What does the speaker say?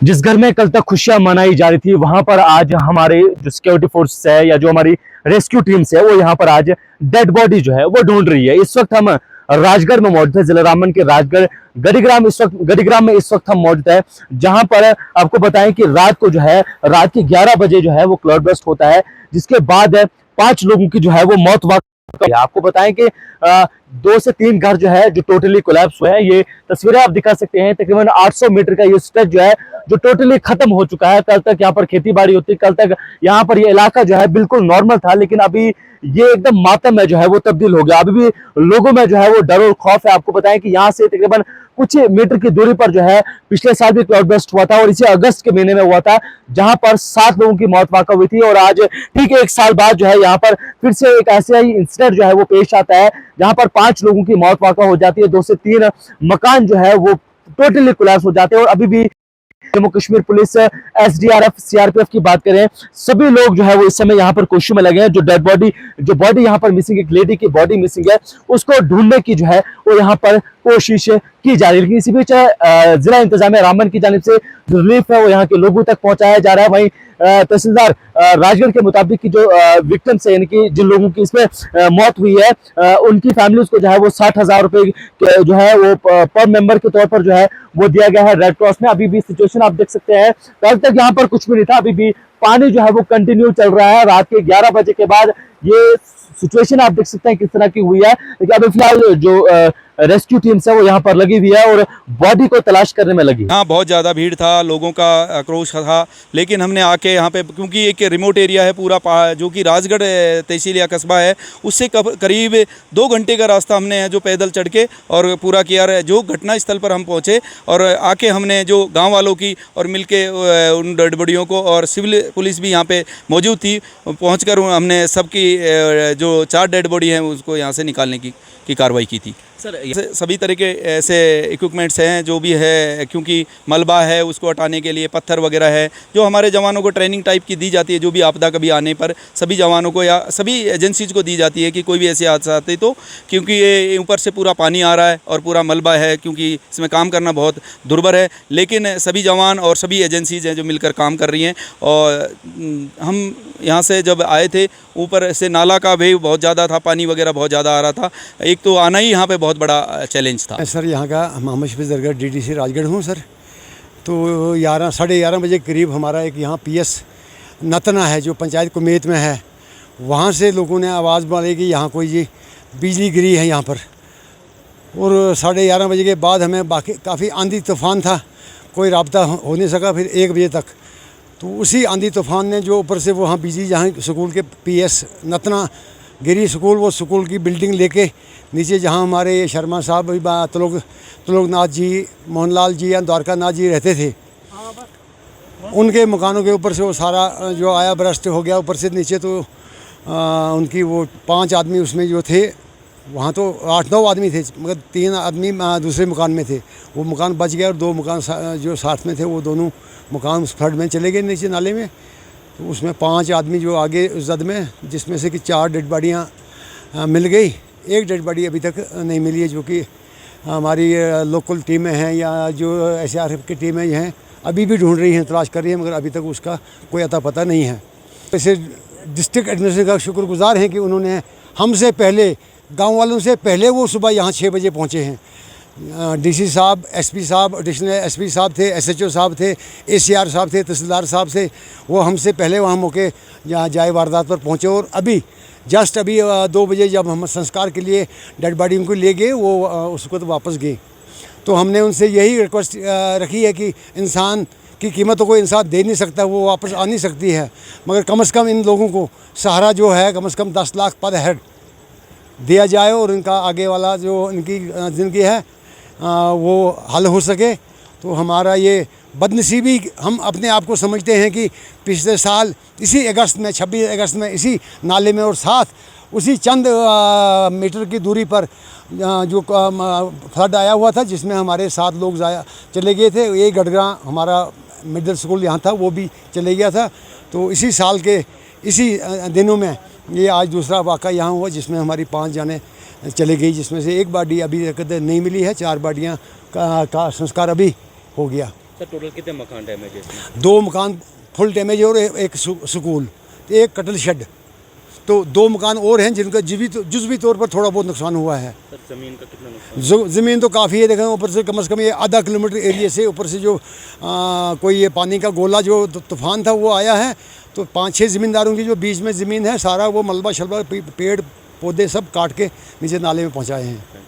जिस घर में कल तक खुशियां मनाई जा रही थी, वहां पर आज हमारे जो सिक्योरिटी फोर्स है या जो हमारी रेस्क्यू टीम्स है, वो यहाँ पर आज डेड बॉडी जो है वो ढूंढ रही है। इस वक्त हम राजगढ़ में मौजूद है, जिला रामबन के राजगढ़ गढ़ीग्राम में इस वक्त हम मौजूद है, जहां पर आपको बताएं कि रात को जो है, रात के 11 बजे जो है वो क्लाउड बर्स्ट होता है, जिसके बाद 5 लोगों की जो है वो मौत वाक़ई। आपको बताएं कि 2 से 3 घर जो है जो टोटली कोलैप्स हुए हैं। ये तस्वीरें आप दिखा सकते हैं। तकरीबन 800 मीटर का ये स्ट्रेच जो है जो टोटली खत्म हो चुका है। कल तक यहाँ पर खेती बाड़ी होती, कल तक यहाँ पर ये इलाका जो है बिल्कुल नॉर्मल था, लेकिन अभी ये एकदम मातम में जो है वो तब्दील हो गया। अभी भी लोगों में जो है वो डर और खौफ है। आपको बताएं कि यहाँ से तकरीबन कुछ मीटर की दूरी पर जो है पिछले साल भी क्लाउड बर्स्ट हुआ था, और इसी अगस्त के महीने में हुआ था, जहां पर 7 लोगों की मौत वाक़ई हुई थी। और आज ठीक 1 साल बाद जो है यहाँ पर फिर से एक ऐसा ही इंसिडेंट जो है वो पेश आता है, जहां पर 5 लोगों की मौत वाक़ई हो जाती है। 2 से 3 मकान जो है वो टोटली कोलैप्स हो जाते हैं। और अभी भी Jammu Kashmir police, SDRF, CRPF की बात करें, सभी लोग जो है वो इस समय यहाँ पर कोशिश में लगे हैं। जो बॉडी यहाँ पर मिसिंग, एक लेडी की बॉडी मिसिंग है, उसको ढूंढने की जो है वो यहाँ पर कोशिश की जा रही है। लेकिन इसी बीच जिला इंतजामिया रामबन की जानिब से जो रिलीफ है वो यहाँ के लोगों तक पहुंचाया जा रहा है। वहीं तहसीलदार राजगढ़ के मुताबिक की जो विक्टिम्स है, यानी कि जिन लोगों की इसमें मौत हुई है, उनकी फैमिलीज को जो है वो 60,000 रुपए जो है वो पर मेंबर के तौर पर जो है वो दिया गया है रेड क्रॉस में। अभी भी सिचुएशन आप देख सकते हैं, कल तक यहाँ पर कुछ भी नहीं था, अभी भी पानी जो है वो कंटिन्यू चल रहा है। रात के 11 बजे के बाद ये सिचुएशन आप देख सकते हैं किस तरह की हुई है। लेकिन अभी फिलहाल जो रेस्क्यू टीम्स है वो यहाँ पर लगी हुई है और बॉडी को तलाश करने में लगी। हाँ, बहुत ज़्यादा भीड़ था, लोगों का आक्रोश था, लेकिन हमने आके यहाँ पे, क्योंकि एक रिमोट एरिया है पूरा, जो कि राजगढ़ तहसील या कस्बा है, उससे करीब 2 घंटे का रास्ता हमने जो पैदल चढ़ के और पूरा किया। जो घटना स्थल पर हम पहुँचे और आके हमने जो गाँव वालों की और मिल के उन डेड बॉडियों को, और सिविल पुलिस भी यहाँ पे मौजूद थी, पहुँच कर हमने सबकी जो 4 डेड बॉडी हैं उसको यहाँ से निकालने की कार्रवाई की थी। सर, सभी तरह के ऐसे इक्विपमेंट्स हैं जो भी है, क्योंकि मलबा है उसको हटाने के लिए पत्थर वगैरह है, जो हमारे जवानों को ट्रेनिंग टाइप की दी जाती है, जो भी आपदा कभी आने पर सभी जवानों को या सभी एजेंसीज को दी जाती है कि कोई भी ऐसे हादसा आते तो, क्योंकि ये ऊपर से पूरा पानी आ रहा है और पूरा मलबा है, क्योंकि इसमें काम करना बहुत दुर्भर है, लेकिन सभी जवान और सभी एजेंसीज हैं जो मिलकर काम कर रही हैं। और हम यहाँ से जब आए थे, ऊपर से नाला का भी बहुत ज़्यादा था, पानी वगैरह बहुत ज़्यादा आ रहा था, एक तो आना ही यहाँ पे बहुत बड़ा चैलेंज था। सर, यहाँ का मोहम्मद शफी दरगाह डीडीसी राजगढ़ हूँ सर। तो 11 बजे करीब हमारा एक यहाँ पीएस नतना है जो पंचायत कुमेत में है, वहाँ से लोगों ने आवाज़ मारी कि यहाँ कोई जी बिजली गिरी है यहाँ पर। और 11:30 बजे के बाद हमें बाकी काफ़ी आंधी तूफ़ान था, कोई राब्ता हो नहीं सका फिर 1 बजे तक। तो उसी आंधी तूफ़ान ने जो ऊपर से वहाँ बिजली, जहाँ स्कूल के पीएस नतना गिरी स्कूल, वो स्कूल की बिल्डिंग लेके नीचे जहाँ हमारे शर्मा साहब, त्रिलोकनाथ जी, मोहनलाल जी या द्वारका नाथ जी रहते थे, उनके मकानों के ऊपर से वो सारा जो आया बरस्ट हो गया ऊपर से नीचे। तो उनकी वो 5 आदमी उसमें जो थे, वहाँ तो 8-9 आदमी थे, मगर 3 आदमी दूसरे मकान में थे। वो मकान बच गया और 2 मकान जो साथ में थे, वो दोनों मकान उस फ्लड में चले गए नीचे नाले में। तो उसमें 5 आदमी जो आगे उस जद में, जिसमें से कि 4 डेड बॉडियाँ मिल गई। 1 डेड बॉडी अभी तक नहीं मिली है, जो कि हमारी लोकल टीमें हैं या जो एसआरएफ की टीमें हैं अभी भी ढूंढ रही हैं, तलाश कर रही हैं, मगर अभी तक उसका कोई अता पता नहीं है। वैसे डिस्ट्रिक्ट एडमिनिस्ट्रेशन का शुक्रगुजार हैं कि उन्होंने हमसे पहले, गांव वालों से पहले वो सुबह यहाँ 6 बजे पहुँचे हैं। डीसी साहब, एसपी साहब, एडिशनल एसपी साहब थे, एसएचओ साहब थे, एसीआर साहब थे, तहसीलदार साहब थे, वो हमसे पहले वहाँ मौके जहाँ जाए वारदात पर पहुँचे। और अभी जस्ट अभी 2 बजे जब हम संस्कार के लिए डेड बॉडी उनको ले गए, वो उसको तो वापस गए। तो हमने उनसे यही रिक्वेस्ट रखी है कि इंसान की कीमत तो कोई इंसान दे नहीं सकता, वो वापस आ नहीं सकती है, मगर कम से कम इन लोगों को सहारा जो है कम से कम 10 लाख पर हेड दिया जाए और इनका आगे वाला जो इनकी ज़िंदगी है वो हल हो सके। तो हमारा ये बदनसीबी, हम अपने आप को समझते हैं कि पिछले साल इसी अगस्त में, 26 अगस्त में, इसी नाले में और साथ उसी चंद मीटर की दूरी पर जो फ्लड आया हुआ था, जिसमें हमारे 7 लोग चले गए थे। ये गढ़ग्राम हमारा मिडिल स्कूल यहाँ था, वो भी चले गया था। तो इसी साल के इसी दिनों में ये आज दूसरा वाक़ा यहाँ हुआ, जिसमें हमारी 5 जानें चली गई, जिसमें से 1 बॉडी अभी तक नहीं मिली है। 4 बॉडियाँ का संस्कार अभी हो गया। सर टोटल कितने मकान डैमेज है इसमें? 2 मकान फुल डैमेज है और एक स्कूल, एक कटल शेड, तो 2 मकान और हैं जिनका जुज़वी तौर पर थोड़ा बहुत नुकसान हुआ है। सर ज़मीन का कितना नुकसान? ज़मीन तो काफ़ी है, देखें ऊपर से कम ये आधा किलोमीटर एरिया से ऊपर से जो कोई ये पानी का गोला जो तूफान था वो आया है, तो 5-6 ज़मींदारों की जो बीच में ज़मीन है सारा वो मलबा शलबा पेड़ पौधे सब काट के नीचे नाले में पहुँचाए हैं।